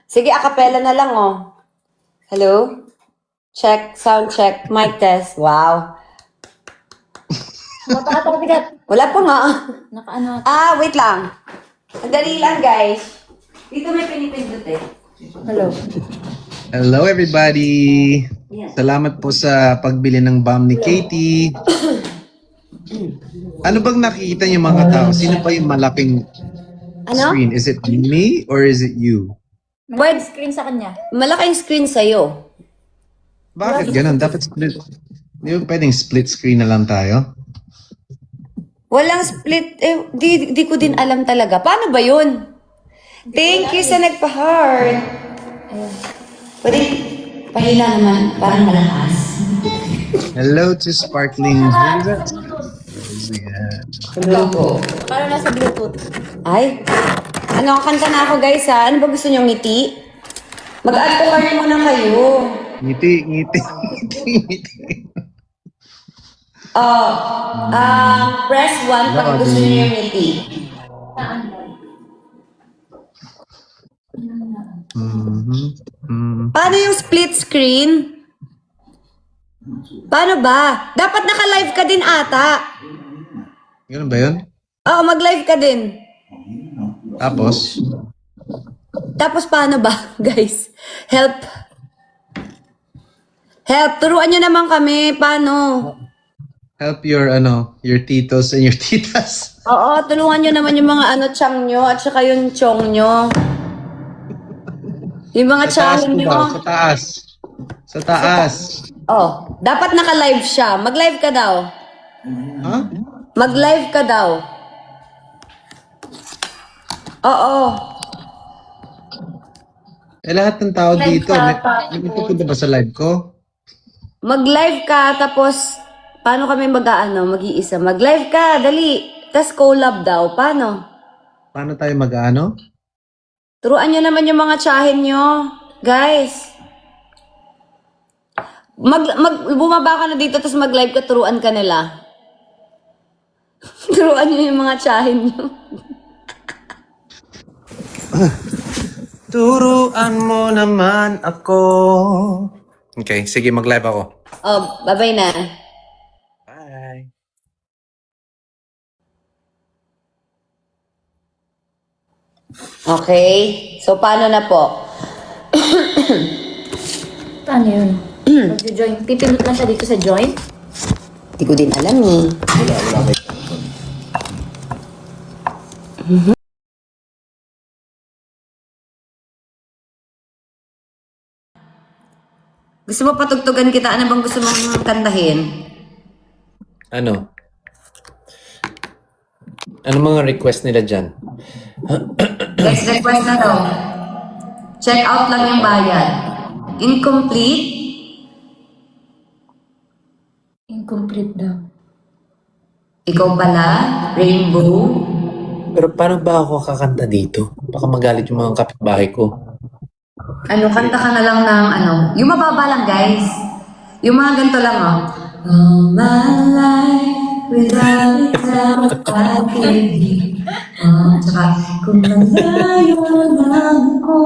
Sige, acapella na lang, oh. Hello? Check, sound check, mic test. Wow. Wala pa nga. Nakaano? Wait lang. Sandali lang, guys. Dito may pinipindot eh. Hello. Hello everybody! Yes. Salamat po sa pagbili ng bomb ni Katie. Ano bang nakikita niyo mga tao? Sino pa yung malaking Ano? screen? Is it me or is it you? Wide screen sa kanya. Malaking screen sa'yo. Bakit ganun? Dapat split. Di ba pwedeng split screen na lang tayo? Walang split. Di ko din alam talaga. Paano ba yun? Thank you sa nagpa-heart. Pwede pahila naman. Parang malakas. Hello to Sparkling. Who is that? Yeah. Hello po. Paano nasa Bluetooth? Ay. Ano, kanta na ako guys ha. Ano ba gusto nyo, ngiti? Mag-add ko card muna kayo. Ngiti, ngiti, ngiti, ngiti. Press 1 pag gusto nyo yung ngiti. Paano yung split screen? Paano ba? Dapat naka-live ka din ata. Ganun ba yun? Oo, mag-live ka din. Tapos, Tapos paano ba, guys? Help. Help. Turuan nyo naman kami. Paano? help your titos and your titas. Oo, tulungan nyo naman yung mga chang nyo at saka yung chong nyo. Yung mga Sa taas chang po nyo. daw, sa taas. Sa taas. Oh, dapat naka-live siya. Mag-live ka daw. Ha? Mag-live ka daw. Oo. Eh lahat ng tao dito, may pupunta ba sa live ko? Mag-live ka, tapos, paano kami mag-iisa? Mag-live ka, dali. Tapos collab daw. Paano? Paano tayo mag-ano? Turuan nyo naman yung mga tsahin nyo. Guys. Bumaba ka na dito, tapos mag-live ka, turuan ka nila. Turuan nyo yung mga tsahin nyo. Turuan mo naman ako. Okay, sige, mag-live ako. Oh, bye-bye na. Bye. Okay. So, paano na po? Paano yun? Mag-join. Pipindot lang siya dito sa join. Hindi ko din alam eh. Gusto mo patugtugan kita? Ano bang gusto mong kantahin? Ano? Ano mga request nila dyan? Guys, request na to. Check out lang yung bayad. Incomplete? Incomplete daw. Ikaw pala? Rainbow? Pero paano ba ako kakanta dito? Baka magalit yung mga kapitbahay ko. Kanta ka na lang ng yung mababa lang, guys. Yung mga ganito lang, oh. All my life without a pag-ibig. Tsaka, kung malayo lang ako.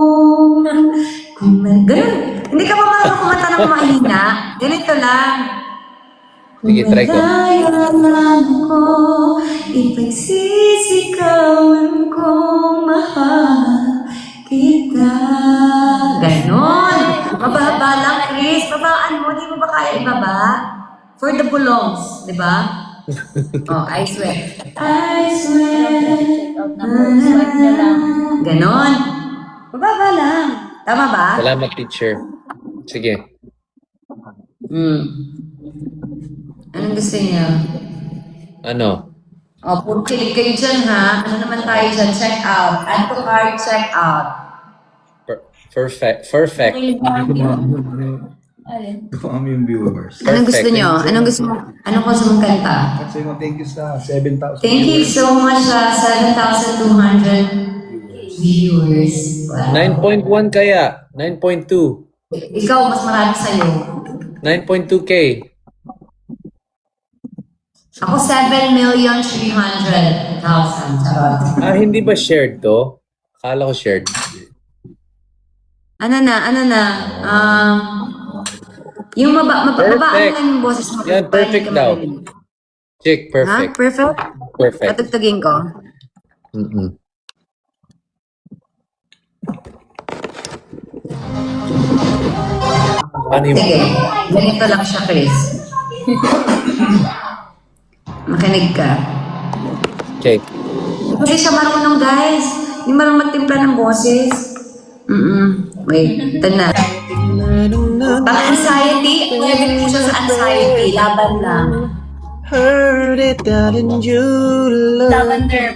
Ganun. Hindi ka pa marunong kumanta ng mahina. Ganito lang. Sige, try ko. Malayo lang ako. Ipagsisikawan kong mahal kita. Ganon. Mababa lang, Chris. Babaan mo. Di mo ba kaya ibaba? For the belongs. Di ba? Oh, I swear. I swear. Check out na po. Swipe niya lang. Ganon. Mababa lang. Tama ba? Salamat, teacher. Sige. Anong gusto niyo? Ano? Oh, puro kilig kayo dyan, ha? Ano naman tayo dyan? Check out. Add to cart, check out. Perfect. Perfect. Alin? Kami yung viewers. Anong gusto niyo? Anong gusto mo? Anong gusto mong kanta? Kasi thank you sa 7,000 Thank you so much, 7,200 viewers. Wow. 9.1 kaya? 9.2? Ikaw, mas marami sa'yo. 9.2K? Ako, 7,300,000. Charot. Hindi ba shared to? Akala ko shared. Ano na? Yung mababa Perfect. lang yung boses mo. Yan, perfect daw. Chick, Ha? perfect. Perfect? Perfect. Patugtugin ko. Mm-mm. Ano yung... Sige, ganito lang siya, Chris. Makinig ka. Check. Kasi siya marunong, guys. Yung marunong magtimpla ng boses. Wait, ito na. Pang-anxiety, pwede po siya sa anxiety. Laban lang. Heard it down in July. Lavender,